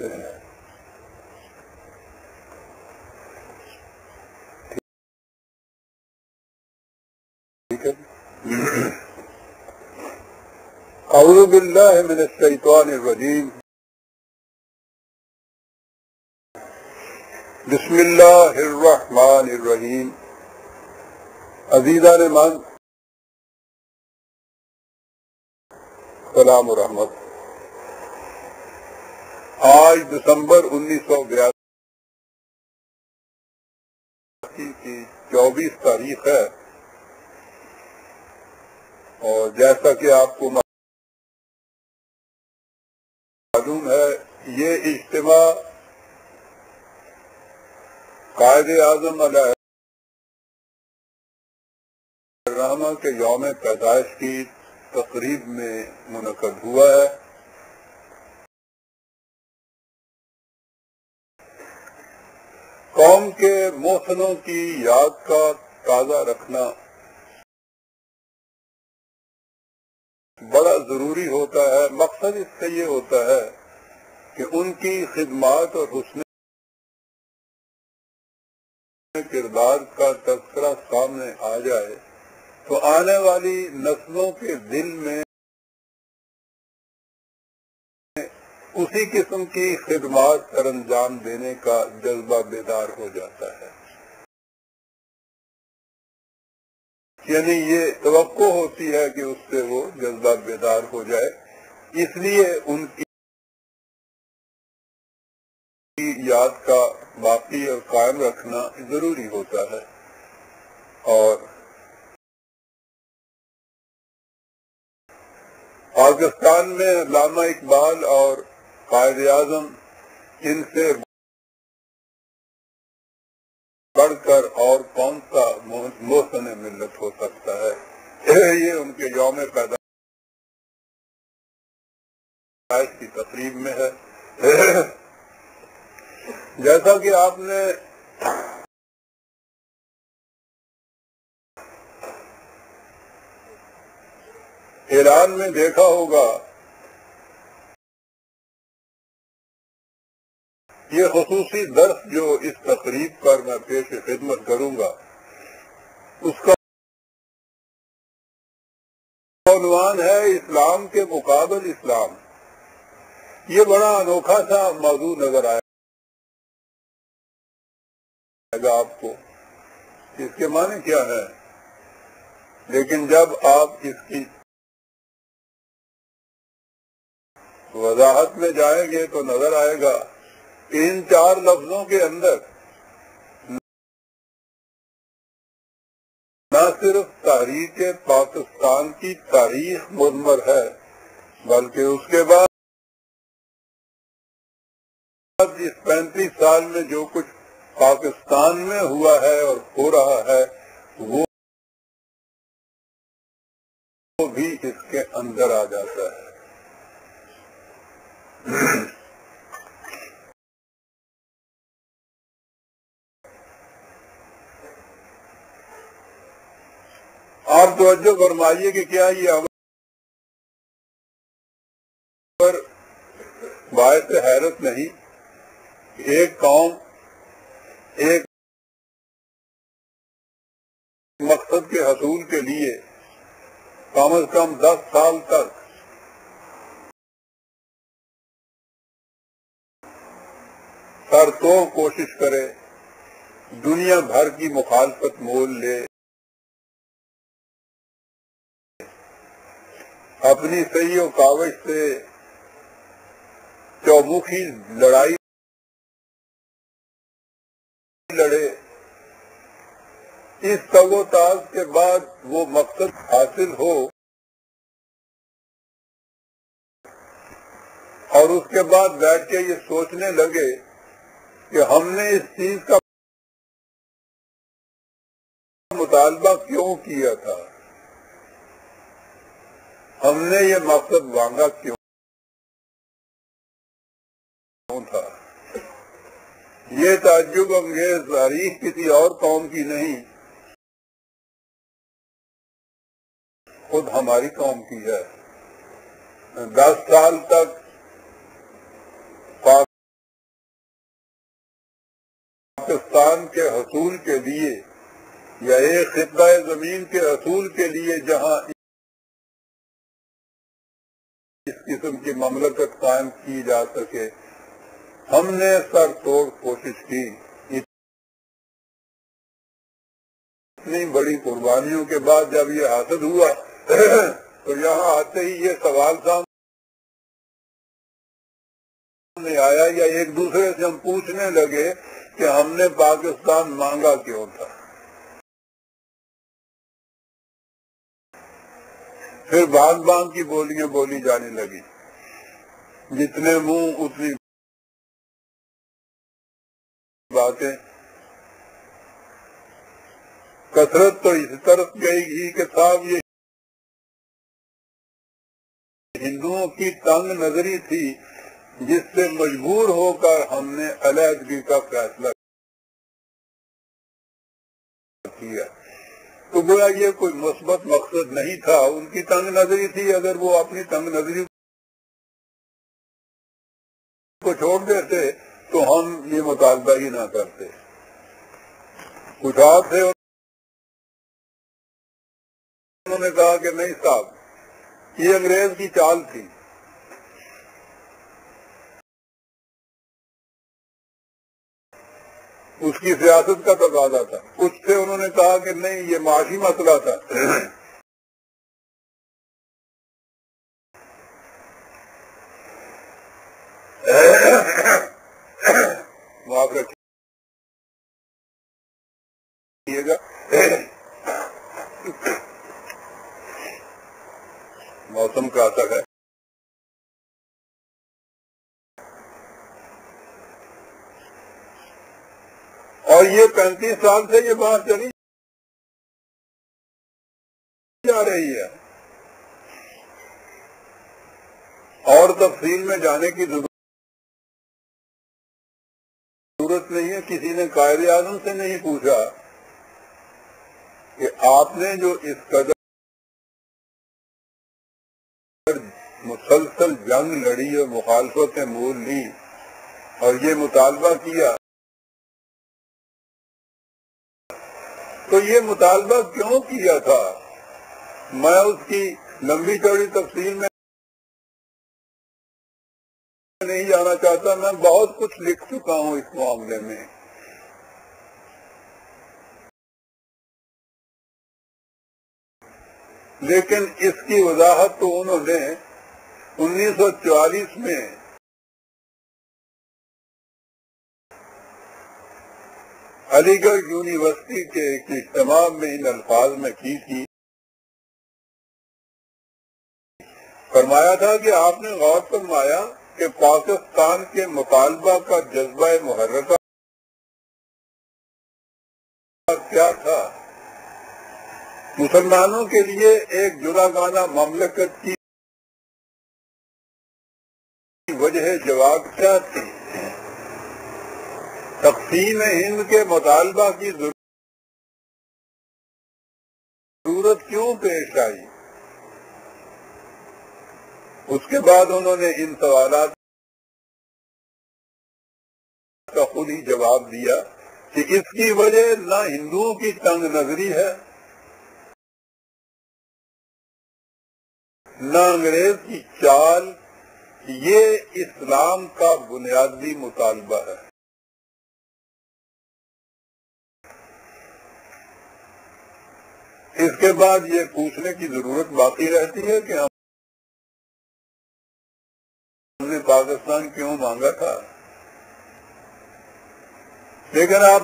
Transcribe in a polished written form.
کرتے ہیں. ٹھیک ہے. اعوذ باللہ من الشیطان الرجیم. بسم اللہ الرحمن الرحیم. عزیزان من، سلام و رحمت. آج دسمبر 1982 کی 24 تاریخ ہے، اور جیسا کہ آپ کو معلوم ہے، یہ اجتماع قائد اعظم علیہ الرحمہ کے یوم پیدائش کی تقریب میں منعقد ہوا ہے. قوم کے محسنوں کی یاد کا تازہ رکھنا بڑا ضروری ہوتا ہے. مقصد اس سے یہ ہوتا ہے کہ ان کی خدمات اور حسن کردار کا تذکرہ سامنے آ جائے تو آنے والی نسلوں کے دل میں اسی قسم کی خدمات سر انجام دینے کا جذبہ بیدار ہو جاتا ہے. یعنی یہ توقع ہوتی ہے کہ اس سے وہ جذبہ بیدار ہو جائے. اس لیے ان کی یاد کا باقی اور قائم رکھنا ضروری ہوتا ہے. اور پاکستان میں علامہ اقبال اور قائد اعظم، ان سے بڑھ کر اور کون سا محسن ملت ہو سکتا ہے. یہ ان کے یوم پیدائش کی تقریب میں ہے. جیسا کہ آپ نے ایران میں دیکھا ہوگا، یہ خصوصی درس جو اس تقریب پر میں پیش خدمت کروں گا، اس کا عنوان ہے اسلام کے مقابل اسلام. یہ بڑا انوکھا سا موضوع نظر آئے گا آپ کو، اس کے معنی کیا ہے، لیکن جب آپ اس کی وضاحت میں جائیں گے تو نظر آئے گا کہ ان 4 لفظوں کے اندر نہ صرف تحریک پاکستان کی تاریخ مضمر ہے، بلکہ اس کے بعد اس 35 سال میں جو کچھ پاکستان میں ہوا ہے اور ہو رہا ہے وہ بھی اس کے اندر آ جاتا ہے. آپ توجہ فرمائیے کہ کیا یہ امر باعث حیرت نہیں کہ ایک قوم ایک مقصد کے حصول کے لیے کم از کم 10 سال تک سرتوڑ کوشش کرے، دنیا بھر کی مخالفت مول لے، اپنی صحیح و کاوش سے چومکھی لڑائی لڑے. اس تگ و تاز کے بعد وہ مقصد حاصل ہو اور اس کے بعد بیٹھ کے یہ سوچنے لگے کہ ہم نے اس چیز کا مطالبہ کیوں کیا تھا، ہم نے یہ مقصد مانگا کیوں تھا. یہ تعجب انگیز تاریخ کسی اور قوم کی نہیں، خود ہماری قوم کی ہے. 10 سال تک پاکستان کے حصول کے لیے یا ایک خطہ زمین کے حصول کے لیے جہاں اس قسم کی مملکت قائم کی جا سکے، ہم نے سر توڑ کوشش کی۔ اتنی بڑی قربانیوں کے بعد جب یہ حاصل ہوا تو یہاں آتے ہی یہ سوال سامنے آیا یا ایک دوسرے سے ہم پوچھنے لگے کہ ہم نے پاکستان مانگا کیوں تھا۔ پھر بھانگ بھانگ کی بولیاں بولی جانے لگی، جتنے منہ اتنی باتیں۔ کثرت تو اس طرف گئی ہی کہ صاحب یہ ہندوؤں کی تنگ نظری تھی جس سے مجبور ہو کر ہم نے علیحدگی کا فیصلہ کیا۔ تو گویا یہ کوئی مثبت مقصد نہیں تھا، ان کی تنگ نظری تھی۔ اگر وہ اپنی تنگ نظری کو چھوڑ دیتے تو ہم یہ مطالبہ ہی نہ کرتے۔ کچھ آپ تھے، انہوں نے کہا کہ نہیں صاحب، یہ انگریز کی چال تھی، اس کی سیاست کا تقاضا تھا۔ کچھ تھے، انہوں نے کہا کہ نہیں، یہ معاشی مسئلہ تھا۔ معاف رکھیے گا، موسم کا اثر ہے۔ اور یہ 35 سال سے یہ بات چلی جا رہی ہے، اور تفصیل میں جانے کی ضرورت نہیں ہے۔ کسی نے قائد اعظم سے نہیں پوچھا کہ آپ نے جو اس قدر مسلسل جنگ لڑی اور مخالفتیں مول لی اور یہ مطالبہ کیا، تو یہ مطالبہ کیوں کیا تھا؟ میں اس کی لمبی چوڑی تفصیل میں نہیں جانا چاہتا، میں بہت کچھ لکھ چکا ہوں اس معاملے میں۔ لیکن اس کی وضاحت تو انہوں نے 1944 میں علی گڑھ یونیورسٹی کے ایک اجتماع میں ان الفاظ میں کی تھی۔ فرمایا تھا کہ آپ نے غور فرمایا کہ پاکستان کے مطالبہ کا جذبہ محرکہ کیا تھا؟ مسلمانوں کے لیے ایک جداگانہ مملکت کی وجہ جواب کیا تھی؟ تقسیم ہند کے مطالبہ کی ضرورت کیوں پیش آئی؟ اس کے بعد انہوں نے ان سوالات کا خود ہی جواب دیا کہ اس کی وجہ نہ ہندوؤں کی تنگ نظری ہے، نہ انگریز کی چال، یہ اسلام کا بنیادی مطالبہ ہے۔ اس کے بعد یہ پوچھنے کی ضرورت باقی رہتی ہے کہ ہم نے پاکستان کیوں مانگا تھا؟ لیکن آپ